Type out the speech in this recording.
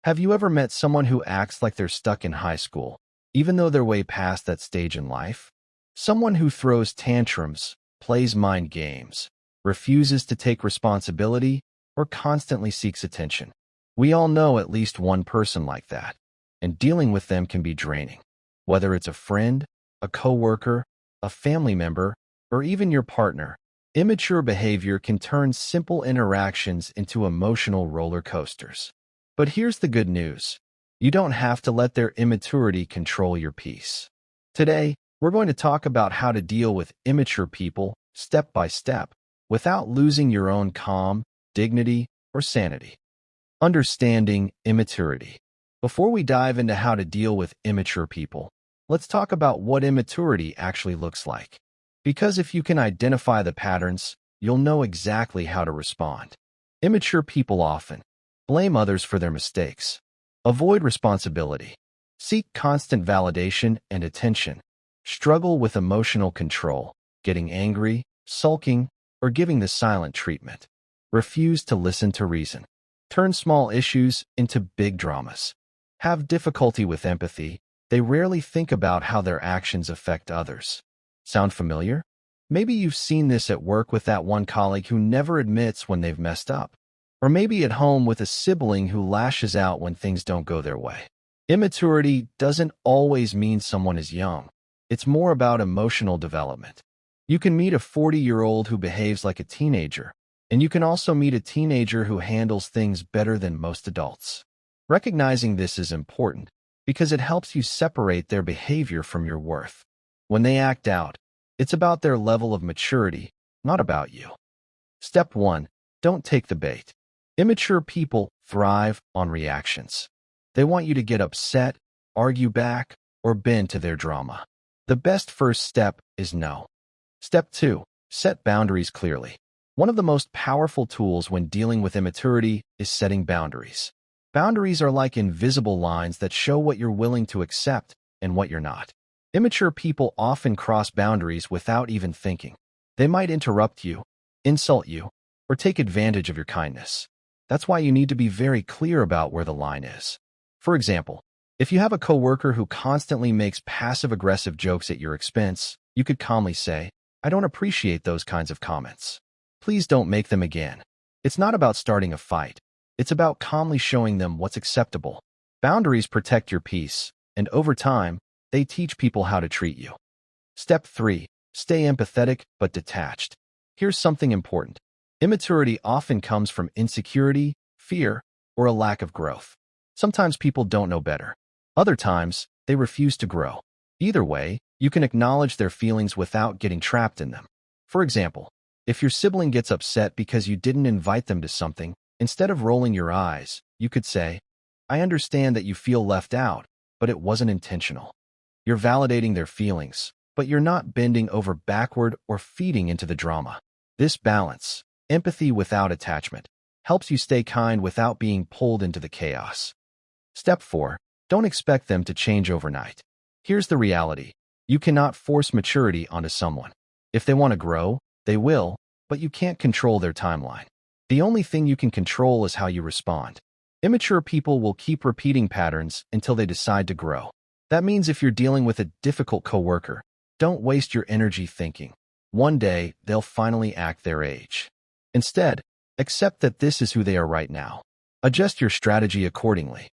Have you ever met someone who acts like they're stuck in high school, even though they're way past that stage in life? Someone who throws tantrums, plays mind games, refuses to take responsibility, or constantly seeks attention. We all know at least one person like that, and dealing with them can be draining. Whether it's a friend, a coworker, a family member, or even your partner, immature behavior can turn simple interactions into emotional roller coasters. But here's the good news. You don't have to let their immaturity control your peace. Today, we're going to talk about how to deal with immature people step by step without losing your own calm, dignity, or sanity. Understanding immaturity. Before we dive into how to deal with immature people, let's talk about what immaturity actually looks like. Because if you can identify the patterns, you'll know exactly how to respond. Immature people often blame others for their mistakes, avoid responsibility, seek constant validation and attention, struggle with emotional control, getting angry, sulking, or giving the silent treatment, refuse to listen to reason, turn small issues into big dramas, have difficulty with empathy. They rarely think about how their actions affect others. Sound familiar? Maybe you've seen this at work with that one colleague who never admits when they've messed up. Or maybe at home with a sibling who lashes out when things don't go their way. Immaturity doesn't always mean someone is young. It's more about emotional development. You can meet a 40-year-old who behaves like a teenager, and you can also meet a teenager who handles things better than most adults. Recognizing this is important because it helps you separate their behavior from your worth. When they act out, it's about their level of maturity, not about you. Step 1. Don't take the bait. Immature people thrive on reactions. They want you to get upset, argue back, or bend to their drama. The best first step is no. Step 2. Set boundaries clearly. One of the most powerful tools when dealing with immaturity is setting boundaries. Boundaries are like invisible lines that show what you're willing to accept and what you're not. Immature people often cross boundaries without even thinking. They might interrupt you, insult you, or take advantage of your kindness. That's why you need to be very clear about where the line is. For example, if you have a coworker who constantly makes passive-aggressive jokes at your expense, you could calmly say, "I don't appreciate those kinds of comments. Please don't make them again." It's not about starting a fight. It's about calmly showing them what's acceptable. Boundaries protect your peace, and over time, they teach people how to treat you. Step 3. Stay empathetic but detached. Here's something important. Immaturity often comes from insecurity, fear, or a lack of growth. Sometimes people don't know better. Other times, they refuse to grow. Either way, you can acknowledge their feelings without getting trapped in them. For example, if your sibling gets upset because you didn't invite them to something, instead of rolling your eyes, you could say, "I understand that you feel left out, but it wasn't intentional." You're validating their feelings, but you're not bending over backward or feeding into the drama. This balance, empathy without attachment, helps you stay kind without being pulled into the chaos. Step 4. Don't expect them to change overnight. Here's the reality. You cannot force maturity onto someone. If they want to grow, they will, but you can't control their timeline. The only thing you can control is how you respond. Immature people will keep repeating patterns until they decide to grow. That means if you're dealing with a difficult coworker, don't waste your energy thinking, "One day, they'll finally act their age." Instead, accept that this is who they are right now. Adjust your strategy accordingly.